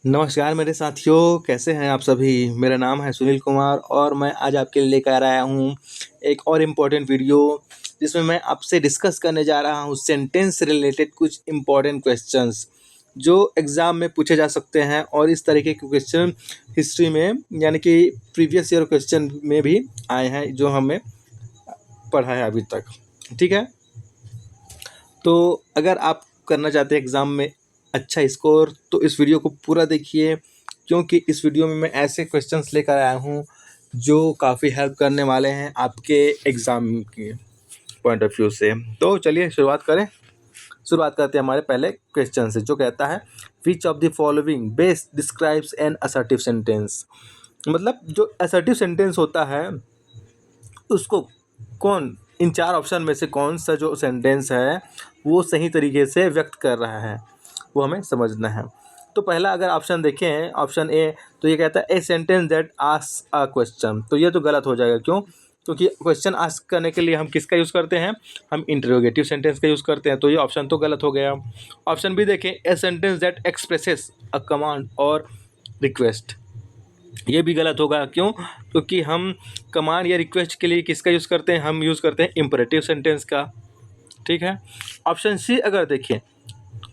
नमस्कार मेरे साथियों, कैसे हैं आप सभी? मेरा नाम है सुनील कुमार और मैं आज आपके लिए लेकर आया हूँ एक और इम्पोर्टेंट वीडियो, जिसमें मैं आपसे डिस्कस करने जा रहा हूँ सेंटेंस से रिलेटेड कुछ इम्पोर्टेंट क्वेश्चंस जो एग्ज़ाम में पूछे जा सकते हैं। और इस तरीके के क्वेश्चन हिस्ट्री में यानी कि प्रीवियस ईयर क्वेश्चन में भी आए हैं जो हमें पढ़ा है अभी तक। ठीक है, तो अगर आप करना चाहते हैं एग्ज़ाम में अच्छा स्कोर तो इस वीडियो को पूरा देखिए, क्योंकि इस वीडियो में मैं ऐसे क्वेश्चंस लेकर आया हूँ जो काफ़ी हेल्प करने वाले हैं आपके एग्ज़ाम के पॉइंट ऑफ व्यू से। तो चलिए शुरुआत करते हैं हमारे पहले क्वेश्चन से, जो कहता है which of the following best describes an assertive sentence. मतलब जो असर्टिव सेंटेंस होता है उसको कौन, इन चार ऑप्शन में से कौन सा जो सेंटेंस है वो सही तरीके से व्यक्त कर रहा है, वो हमें समझना है। तो पहला अगर ऑप्शन देखें, ऑप्शन ए, तो ये कहता है a sentence that asks a question. तो ये तो गलत हो जाएगा, क्यों? क्योंकि क्वेश्चन आस्क करने के लिए हम किसका यूज़ करते हैं? हम इंटरोगेटिव सेंटेंस का यूज़ करते हैं, तो ये ऑप्शन तो गलत हो गया। ऑप्शन बी देखें, a sentence that expresses a command or request. ये भी गलत होगा, क्यों? क्योंकि हम कमांड या रिक्वेस्ट के लिए किसका यूज़ करते हैं? हम यूज़ करते हैं इम्परेटिव सेंटेंस का। ठीक है। ऑप्शन सी अगर देखें,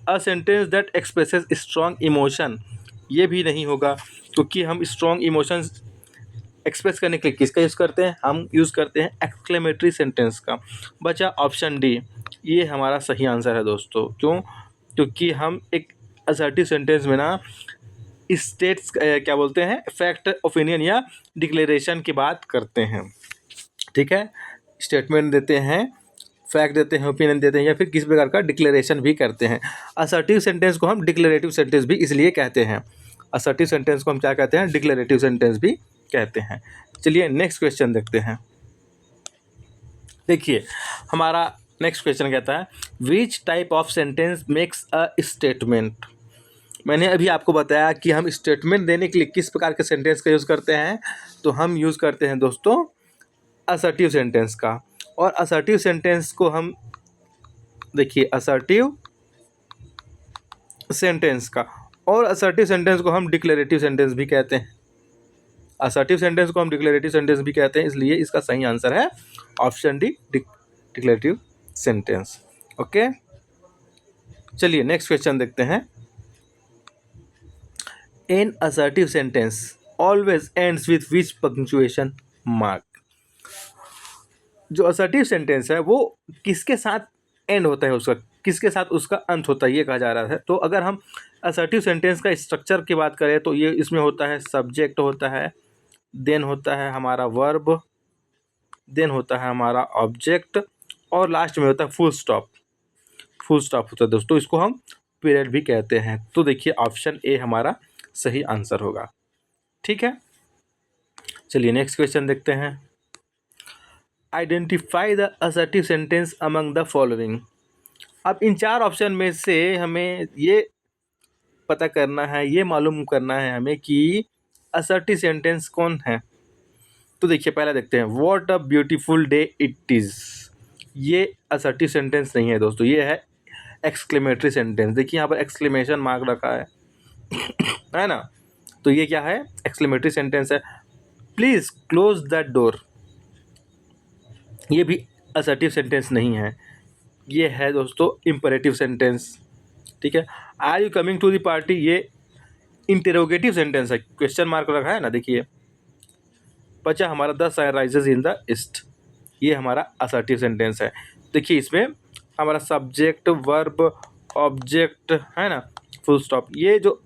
अ sentence that expresses strong emotion, ये भी नहीं होगा, क्योंकि हम स्ट्रॉन्ग इमोशंस एक्सप्रेस करने के लिए किसका यूज़ करते हैं? हम यूज़ करते हैं एक्सक्लेमेटरी सेंटेंस का। बचा ऑप्शन डी, ये हमारा सही आंसर है दोस्तों। क्यों? क्योंकि हम एक असर्टिव सेंटेंस में ना स्टेट्स क्या बोलते हैं, फैक्ट, ओपिनियन या डिक्लेरेशन की बात करते हैं। ठीक है, स्टेटमेंट देते हैं, फैक्ट देते हैं, ओपिनियन देते हैं, या फिर किसी प्रकार का डिक्लेरेशन भी करते हैं। असर्टिव सेंटेंस को हम डिक्लेरेटिव सेंटेंस भी इसलिए कहते हैं। असर्टिव सेंटेंस को हम क्या कहते हैं? डिक्लेरेटिव सेंटेंस भी कहते हैं। चलिए नेक्स्ट क्वेश्चन देखते हैं। देखिए हमारा नेक्स्ट क्वेश्चन कहता है विच type of sentence makes a statement. मैंने अभी आपको बताया कि हम स्टेटमेंट देने के लिए किस प्रकार के सेंटेंस का यूज़ करते हैं, तो हम यूज़ करते हैं दोस्तों असर्टिव सेंटेंस का। और असर्टिव सेंटेंस को हम देखिए असर्टिव सेंटेंस का, और असर्टिव सेंटेंस को हम डिक्लेरेटिव सेंटेंस भी कहते हैं। असर्टिव सेंटेंस को हम डिक्लेरेटिव सेंटेंस भी कहते हैं, इसलिए इसका सही आंसर है option D, declarative sentence. Okay, चलिए नेक्स्ट क्वेश्चन देखते हैं। An assertive sentence always ends with which punctuation mark. जो असर्टिव सेंटेंस है वो किसके साथ एंड होता है, उसका किसके साथ उसका अंत होता है, ये कहा जा रहा है। तो अगर हम असर्टिव सेंटेंस का स्ट्रक्चर की बात करें तो ये इसमें होता है सब्जेक्ट होता है, देन होता है हमारा वर्ब, देन होता है हमारा ऑब्जेक्ट, और लास्ट में होता है फुल स्टॉप। फुल स्टॉप होता है दोस्तों, इसको हम पीरियड भी कहते हैं। तो देखिए ऑप्शन ए हमारा सही आंसर होगा। ठीक है, चलिए नेक्स्ट क्वेश्चन देखते हैं। Identify the assertive sentence among the following. अब इन चार ऑप्शन में से हमें ये पता करना है, ये मालूम करना है हमें कि असर्टिव सेंटेंस कौन है। तो देखिए पहला देखते हैं, what a beautiful day it is. ये असर्टिव सेंटेंस नहीं है दोस्तों, ये है एक्सक्लेमेटरी सेंटेंस। देखिए यहाँ पर एक्सक्लेमेशन मार्क रखा है है ना, तो ये क्या है? एक्सक्लेमेटरी सेंटेंस है। प्लीज़ क्लोज दैट डोर, ये भी असर्टिव सेंटेंस नहीं है, ये है दोस्तों इम्परेटिव सेंटेंस। ठीक है, are you coming to the party, ये इंटेरोगेटिव सेंटेंस है, क्वेश्चन मार्क रखा है ना। देखिए बचा हमारा the sun rises in the east, ये हमारा असर्टिव सेंटेंस है। देखिए इसमें हमारा सब्जेक्ट, वर्ब, ऑब्जेक्ट है ना, फुल स्टॉप, ये जो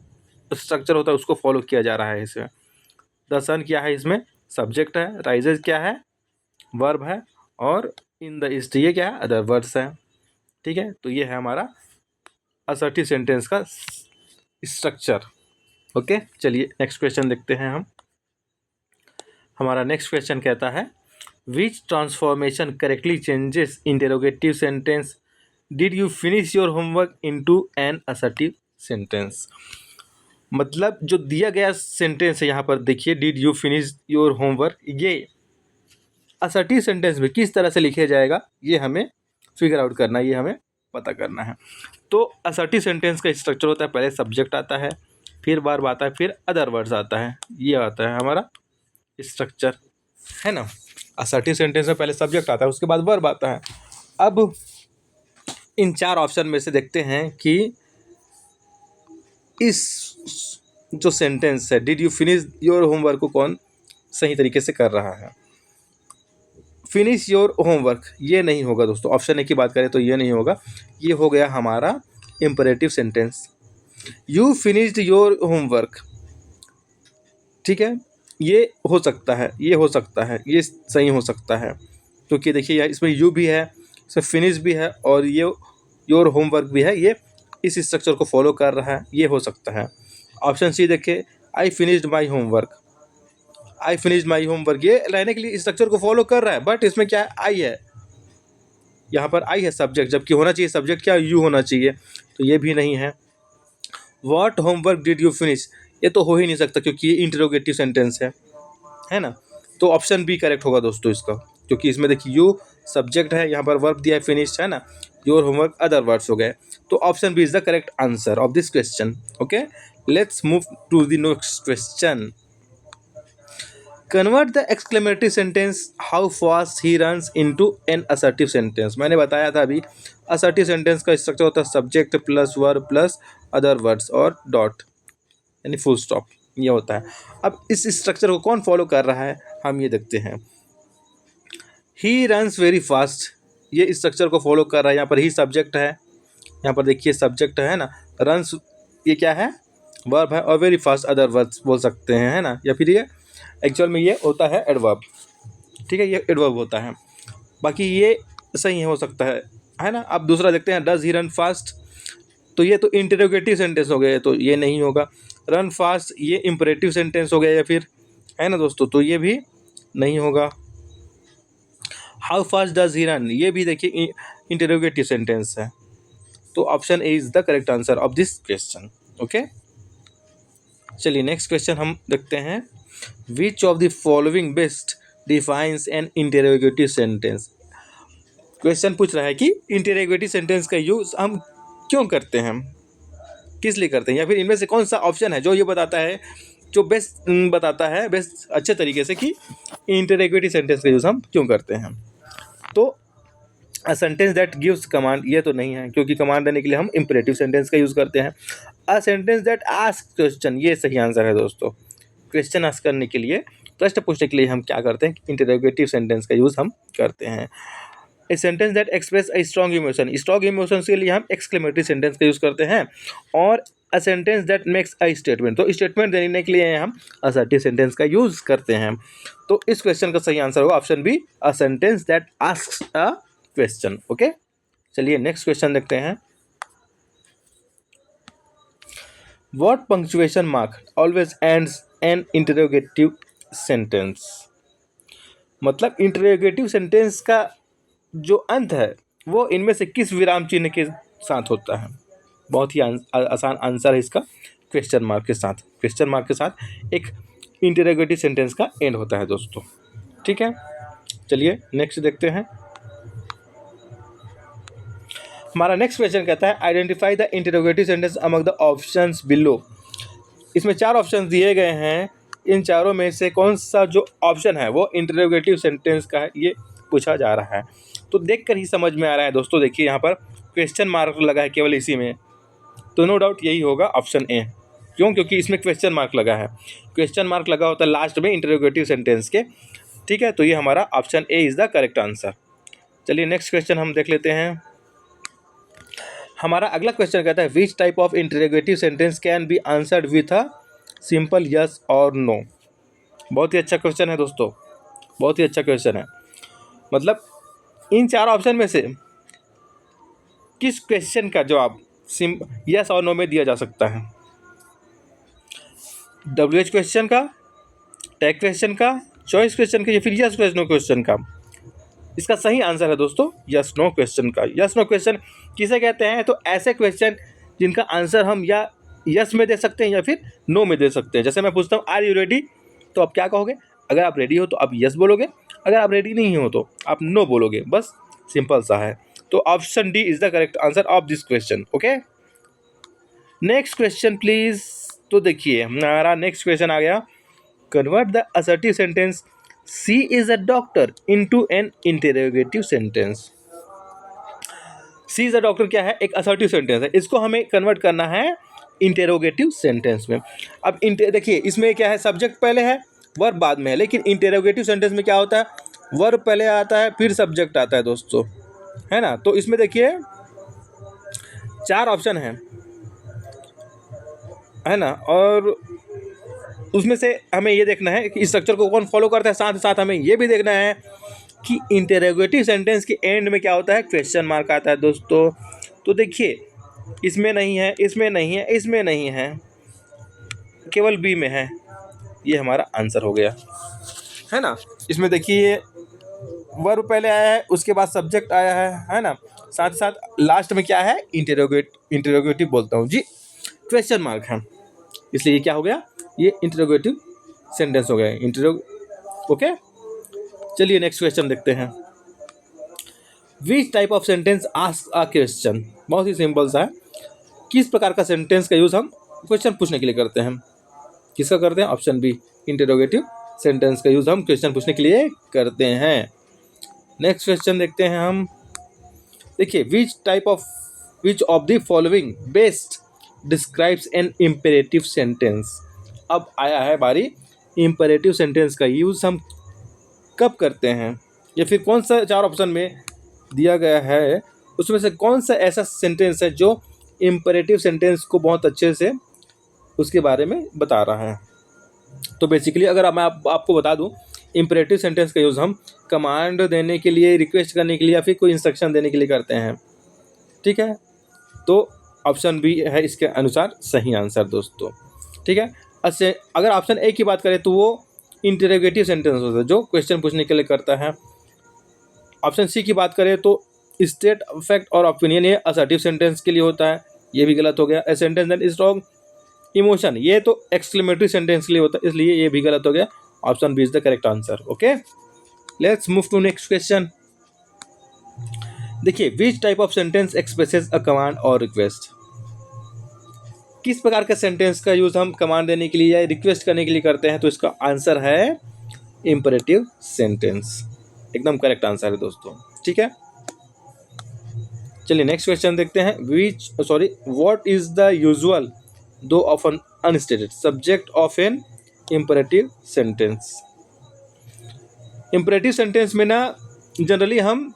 स्ट्रक्चर होता है उसको फॉलो किया जा रहा है इसमें। द सन क्या है? इसमें सब्जेक्ट है, राइजेज क्या है? वर्ब है, और इन द ईस्ट ये क्या है? अदर वर्ड्स है। ठीक है, तो ये है हमारा असर्टिव सेंटेंस का स्ट्रक्चर। ओके, चलिए नेक्स्ट क्वेश्चन देखते हैं हम। हमारा नेक्स्ट क्वेश्चन कहता है which transformation correctly changes interrogative sentence did you finish your homework into an assertive sentence. मतलब जो दिया गया सेंटेंस है यहाँ पर देखिए, did you finish your homework, ये असर्टिव सेंटेंस में किस तरह से लिखा जाएगा ये हमें फिगर आउट करना है, ये हमें पता करना है। तो असर्टिव सेंटेंस का स्ट्रक्चर होता है, पहले सब्जेक्ट आता है, फिर वर्ब आता है, फिर अदर वर्ड्स आता है। ये आता है हमारा स्ट्रक्चर, है ना। असर्टिव सेंटेंस में पहले सब्जेक्ट आता है, उसके बाद वर्ब आता है। अब इन 4 ऑप्शन में से देखते हैं कि इस जो सेंटेंस है did you finish your homework को कौन सही तरीके से कर रहा है। फिनिश योर होमवर्क ये नहीं होगा दोस्तों, ऑप्शन ए की बात करें तो ये नहीं होगा, ये हो गया हमारा imperative sentence. You finished your homework, ठीक है, ये हो सकता है, ये हो सकता है, ये सही हो सकता है, क्योंकि देखिए इसमें यू भी है, इसमें फिनिश भी है और ये योर होमवर्क भी है, ये इस स्ट्रक्चर को फॉलो कर रहा है, ये हो सकता है। ऑप्शन सी देखिए, I finished my homework, I finished my homework ये रहने के लिए स्ट्रक्चर को फॉलो कर रहा है, बट इसमें क्या है, आई है, यहाँ पर आई है सब्जेक्ट, जबकि होना चाहिए सब्जेक्ट क्या, यू होना चाहिए, तो ये भी नहीं है। What homework did you finish, ये तो हो ही नहीं सकता क्योंकि ये इंटरोगेटिव सेंटेंस है ना। तो ऑप्शन बी करेक्ट होगा दोस्तों इसका, क्योंकि इसमें देखिए यू सब्जेक्ट है, यहाँ पर वर्ब दिया है फिनिश, है ना, योर होमवर्क अदर वर्ड्स हो गए। तो option B is the correct answer of this question. Okay, let's move to the next question. Convert the exclamatory sentence how fast he runs into an assertive sentence. मैंने बताया था अभी, assertive sentence का structure होता है subject plus verb plus other words और dot यानी full stop, ये होता है। अब इस स्ट्रक्चर को कौन फॉलो कर रहा है, हम ये देखते हैं। ही रन्स वेरी फास्ट, ये स्ट्रक्चर को फॉलो कर रहा है। यहाँ पर ही सब्जेक्ट है, यहाँ पर देखिए सब्जेक्ट है ना, रन्स ये क्या है, वर्ब है, और वेरी फास्ट अदर वर्ड्स बोल सकते हैं, है ना, या फिर ये एक्चुअल में ये होता है एडवर्ब, ठीक है, ये एडवर्ब होता है। बाकी ये सही हो सकता है ना। अब दूसरा देखते हैं, डज ही रन फास्ट, तो ये तो इंटरोगेटिव सेंटेंस हो गया, तो ये नहीं होगा। रन फास्ट ये इंपरेटिव सेंटेंस हो गया या फिर, है ना दोस्तों, तो ये भी नहीं होगा। How fast does he run, ये भी देखिए इंटरोगेटिव सेंटेंस है, तो option A is the correct answer of this question. Okay, चलिए नेक्स्ट क्वेश्चन हम देखते हैं। विच of the following best defines N interrogative sentence. Question पूछ रहा है कि इंटरोगेटिव सेंटेंस का यूज हम क्यों करते हैं, किस लिए करते हैं, या फिर इनमें से कौन सा ऑप्शन है जो ये बताता है, जो बेस्ट बताता है बेस्ट अच्छे तरीके से कि इंटरोगेटिव सेंटेंस का यूज़ हम क्यों करते हैं। तो अ सेंटेंस दैट गिव्स कमांड, ये तो नहीं है, क्योंकि कमांड देने के लिए हम इंपरेटिव सेंटेंस का यूज़ करते हैं। अ सेंटेंस दैट आस्क क्वेश्चन, ये सही आंसर है दोस्तों। क्वेश्चन आस्क करने के लिए, प्रश्न पूछने के लिए हम क्या करते हैं, इंटरोगेटिव सेंटेंस का यूज़ हम करते हैं। A sentence that express a strong emotion, strong emotion के लिए हम एक्सक्लेमेटरी सेंटेंस का यूज़ करते हैं। और अ sentence that makes a statement, तो स्टेटमेंट देने के लिए हम असर्टिव सेंटेंस का यूज़ करते हैं। तो इस क्वेश्चन का सही आंसर होगा option B, a sentence that asks a question. Okay, चलिए नेक्स्ट क्वेश्चन देखते हैं। What punctuation mark always ends an interrogative sentence, मतलब इंटरोगेटिव सेंटेंस का जो अंत है वो इनमें से किस विराम चिन्ह के साथ होता है। बहुत ही आसान आंसर है इसका, क्वेश्चन मार्क के साथ। क्वेश्चन मार्क के साथ एक इंटरोगेटिव सेंटेंस का एंड होता है दोस्तों, ठीक है। चलिए नेक्स्ट देखते हैं। हमारा नेक्स्ट क्वेश्चन कहता है, identify the interrogative sentence among the options below. इसमें 4 ऑप्शन दिए गए हैं, इन चारों में से कौन सा जो ऑप्शन है वो इंटरोगेटिव सेंटेंस का है, ये पूछा जा रहा है। तो देखकर ही समझ में आ रहा है दोस्तों, देखिए यहाँ पर क्वेश्चन मार्क लगा है केवल इसी में, तो नो डाउट यही होगा ऑप्शन ए। क्यों, क्योंकि इसमें क्वेश्चन मार्क लगा है, क्वेश्चन मार्क लगा होता है लास्ट में इंटरोगेटिव सेंटेंस के, ठीक है। तो ये हमारा option A is the correct answer. चलिए नेक्स्ट क्वेश्चन हम देख लेते हैं। हमारा अगला क्वेश्चन कहता है, विच type of interrogative sentence can be answered with a simple yes और नो। बहुत ही अच्छा क्वेश्चन है दोस्तों, बहुत ही अच्छा क्वेश्चन है। मतलब इन 4 ऑप्शन में से किस क्वेश्चन का जवाब यस और नो में दिया जा सकता है। WH क्वेश्चन का, टैग क्वेश्चन का, चॉइस क्वेश्चन का, या फिर यस नो क्वेश्चन का। इसका सही आंसर है दोस्तों यस नो क्वेश्चन का। यस नो क्वेश्चन किसे कहते हैं, तो ऐसे क्वेश्चन जिनका आंसर हम या यस में दे सकते हैं या फिर नो में दे सकते हैं। जैसे मैं पूछता हूँ आर यू रेडी, तो आप क्या कहोगे, अगर आप रेडी हो तो आप यस बोलोगे, अगर आप रेडी नहीं हो तो आप नो बोलोगे, बस सिंपल सा है। तो option D is the correct answer of this question. Okay, next question please. तो देखिए हमारा नेक्स्ट क्वेश्चन आ गया, convert the assertive sentence she is a doctor into an interrogative sentence. She is a doctor क्या है, एक assertive sentence है, इसको हमें कन्वर्ट करना है इंटेरोगेटिव सेंटेंस में। अब देखिए इसमें क्या है, सब्जेक्ट पहले है वर्ब बाद में है, लेकिन इंटेरोगेटिव सेंटेंस में क्या होता है, वर्ब पहले आता है फिर सब्जेक्ट आता है दोस्तों, है ना। तो इसमें देखिए 4 ऑप्शन है ना, और उसमें से हमें ये देखना है कि इस स्ट्रक्चर को कौन फॉलो करता है, साथ ही साथ हमें ये भी देखना है कि इंटेरोगेटिव सेंटेंस के एंड में क्या होता है, क्वेश्चन मार्क आता है दोस्तों। तो देखिए इसमें नहीं है, इसमें नहीं है, इसमें नहीं है, केवल बी में है, ये हमारा आंसर हो गया, है ना। इसमें देखिए वर्ब पहले आया है, उसके बाद सब्जेक्ट आया है ना, साथ ही साथ लास्ट में क्या है, इंटेरोगेटिव बोलता हूँ जी, क्वेश्चन मार्क है, इसलिए ये क्या हो गया, ये इंटेरोगेटिव सेंटेंस हो गया ओके। चलिए नेक्स्ट क्वेश्चन देखते हैं। विच type of sentence ask a question, बहुत ही सिंपल सा है, किस प्रकार का सेंटेंस का यूज़ हम क्वेश्चन पूछने के लिए करते हैं, किसका करते हैं, ऑप्शन बी, इंटेरोगेटिव सेंटेंस का यूज़ हम क्वेश्चन पूछने के लिए करते हैं। नेक्स्ट क्वेश्चन देखते हैं हम, देखिए which of the following best describes an imperative sentence. अब आया है बारी इम्पेरेटिव सेंटेंस का यूज़ हम कब करते हैं, या फिर कौन सा 4 ऑप्शन में दिया गया है उसमें से कौन सा ऐसा सेंटेंस है जो इम्पेरेटिव सेंटेंस को बहुत अच्छे से उसके बारे में बता रहा है। तो बेसिकली अगर मैं आपको बता दूं, इम्पेरेटिव सेंटेंस का यूज़ हम कमांड देने के लिए, रिक्वेस्ट करने के लिए, या फिर कोई इंस्ट्रक्शन देने के लिए करते हैं, ठीक है। तो ऑप्शन बी है इसके अनुसार सही आंसर दोस्तों, ठीक है। अच्छा, अगर ऑप्शन ए की बात करें तो वो इंटेरोगेटिव सेंटेंस होता है जो क्वेश्चन पूछने के लिए करता है। ऑप्शन सी की बात करें तो स्टेट फैक्ट और ओपिनियन, ये असर्टिव सेंटेंस के लिए होता है, ये भी गलत हो गया। A sentence that strong emotion, ये तो एक्सक्लेमेटरी सेंटेंस के लिए होता है, इसलिए ये भी गलत हो गया। Option B is the correct answer. Okay, let's move to next question. देखिए which type of sentence expresses a command or request, किस प्रकार के सेंटेंस का यूज हम कमांड देने के लिए या रिक्वेस्ट करने के लिए करते हैं, तो इसका आंसर है इंपेरेटिव सेंटेंस, एकदम करेक्ट आंसर है दोस्तों, ठीक है। चलिए नेक्स्ट क्वेश्चन देखते हैं। What is the usual though often unstated subject of an imperative sentence. Imperative sentence में ना जनरली हम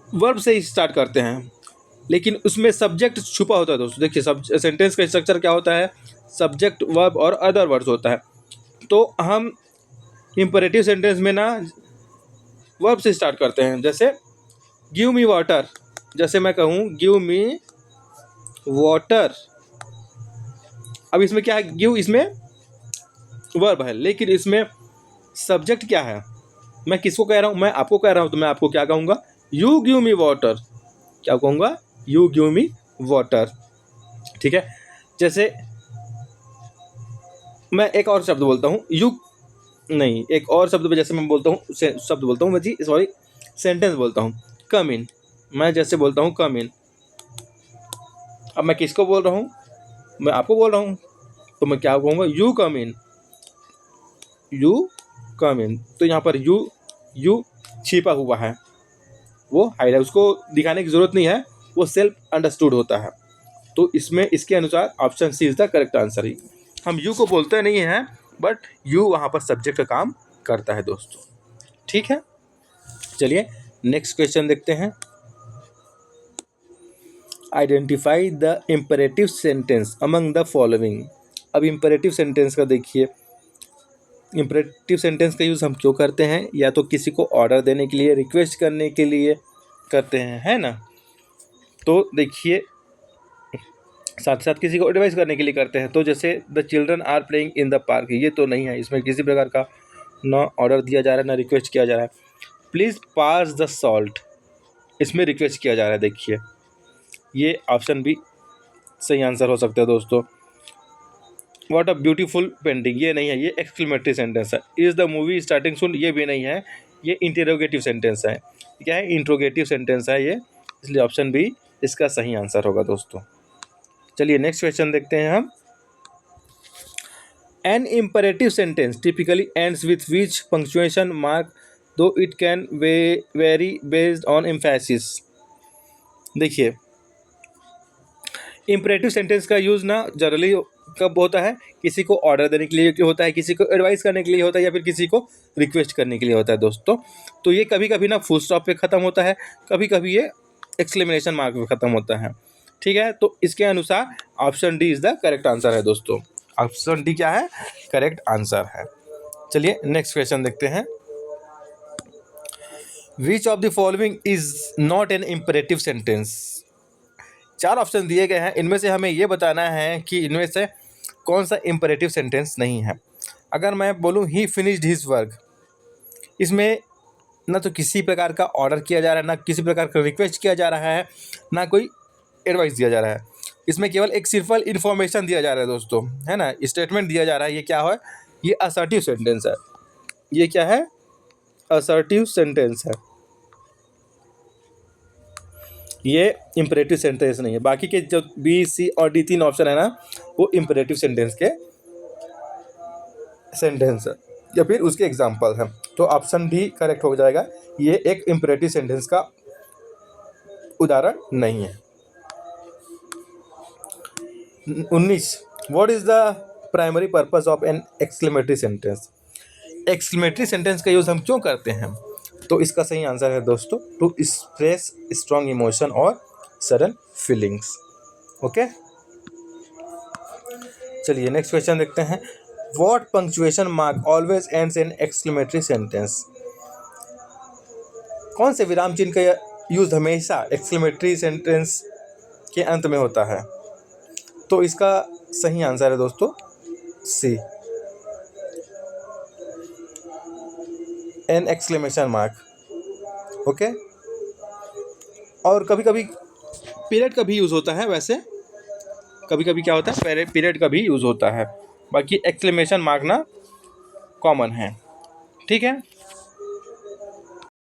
वर्ब से ही स्टार्ट करते हैं, लेकिन उसमें सब्जेक्ट छुपा होता है दोस्तों। देखिए सेंटेंस का स्ट्रक्चर क्या होता है, सब्जेक्ट, वर्ब और अदर वर्ड्स होता है। तो हम इंपेरेटिव सेंटेंस में ना वर्ब से स्टार्ट करते हैं, जैसे गिव मी वाटर, जैसे मैं कहूँ गिव मी वाटर। अब इसमें क्या है, गिव इसमें वर्ब है, लेकिन इसमें सब्जेक्ट क्या है, मैं किसको कह रहा हूँ, मैं आपको कह रहा हूँ, तो मैं आपको क्या कहूँगा, यू गिव मी वाटर, क्या कहूँगा, यू गिव मी वाटर, ठीक है। जैसे मैं एक और शब्द बोलता हूँ, एक और शब्द जैसे मैं बोलता हूँ, सेंटेंस बोलता हूँ, कम इन, मैं जैसे बोलता हूँ कम इन। अब मैं किसको बोल रहा हूँ, मैं आपको बोल रहा हूँ, तो मैं क्या कहूँगा, you come in, you come इन। तो यहाँ पर यू छिपा हुआ है, वो हाइड है, उसको दिखाने की ज़रूरत नहीं है, वो सेल्फ अंडरस्टूड होता है। तो इसमें इसके अनुसार option C is the correct answer ही। हम यू को बोलते नहीं हैं, बट यू वहाँ पर सब्जेक्ट का काम करता है दोस्तों, ठीक है। चलिए नेक्स्ट क्वेश्चन देखते हैं। Identify the imperative sentence among the following. अब इम्पेरेटिव सेंटेंस का देखिए, इम्पेरेटिव सेंटेंस का यूज़ हम क्यों करते हैं, या तो किसी को ऑर्डर देने के लिए, रिक्वेस्ट करने के लिए करते हैं, है ना। तो देखिए साथ साथ किसी को एडवाइस करने के लिए करते हैं, तो जैसे the children are playing in the park, ये तो नहीं है, इसमें किसी प्रकार का ना ऑर्डर दिया जा रहा है ना रिक्वेस्ट किया जा रहा है। प्लीज़ पास द सॉल्ट, इसमें रिक्वेस्ट किया जा रहा है, देखिए ये ऑप्शन भी सही आंसर हो सकता है दोस्तों। व्हाट अ ब्यूटीफुल पेंटिंग, ये नहीं है, ये एक्सक्लेमेटरी सेंटेंस है। इज़ द मूवी स्टार्टिंग सून, ये भी नहीं है, ये इंटेरोगेटिव सेंटेंस है। क्या है, इंट्रोगेटिव सेंटेंस है ये, इसलिए ऑप्शन बी इसका सही आंसर होगा दोस्तों, चलिए नेक्स्ट क्वेश्चन देखते हैं हम। An imperative sentence typically ends with which punctuation mark though it can vary based on emphasis. देखिए, इम्परेटिव सेंटेंस का यूज़ ना जनरली कब होता है, किसी को ऑर्डर देने के लिए होता है, किसी को एडवाइस करने के लिए होता है, या फिर किसी को रिक्वेस्ट करने के लिए होता है दोस्तों। तो ये कभी कभी ना फुल स्टॉप पे ख़त्म होता है, कभी कभी ये एक्सक्लेमेशन मार्क पे ख़त्म होता है। ठीक है, तो इसके अनुसार option D is the correct answer है दोस्तों। ऑप्शन डी क्या है, करेक्ट आंसर है। चलिए नेक्स्ट क्वेश्चन देखते हैं। विच of the following is not an imperative sentence. 4 option दिए गए हैं, इनमें से हमें ये बताना है कि इनमें से कौन सा इम्परेटिव सेंटेंस नहीं है। अगर मैं बोलूँ ही फिनिश्ड हिज वर्क, इसमें ना तो किसी प्रकार का ऑर्डर किया जा रहा है, ना किसी प्रकार का रिक्वेस्ट किया जा रहा है, ना कोई एडवाइस दिया जा रहा है। इसमें केवल एक सिंपल इन्फॉर्मेशन दिया जा रहा है दोस्तों, है ना, स्टेटमेंट दिया जा रहा है। ये क्या है, ये असर्टिव सेंटेंस है। ये क्या है, असर्टिव सेंटेंस है। ये इम्परेटिव सेंटेंस नहीं है। बाकी के जो बी, सी और डी 3 ऑप्शन है ना, वो इम्परेटिव सेंटेंस के सेंटेंस है या फिर उसके एग्जाम्पल है। तो ऑप्शन डी करेक्ट हो जाएगा, ये एक इम्परेटिव सेंटेंस का उदाहरण नहीं है। 19, what is the primary purpose of an exclamatory sentence. Exclamatory sentence का यूज़ हम क्यों करते हैं, तो इसका सही आंसर है दोस्तों, टू एक्सप्रेस स्ट्रॉन्ग इमोशन और सडन फीलिंग्स। ओके, चलिए नेक्स्ट क्वेश्चन देखते हैं। What punctuation mark always ends in exclamatory sentence. कौन से विराम चिन्ह का यूज हमेशा एक्सक्लेमेटरी सेंटेंस के अंत में होता है, तो इसका सही आंसर है दोस्तों सी, एन एक्सक्लेमेशन मार्क। ओके, और कभी कभी पीरियड का भी यूज़ होता है। वैसे कभी कभी क्या होता है, पीरियड का भी यूज़ होता है। बाकी एक्सक्लेमेशन मार्क ना कॉमन है। ठीक है,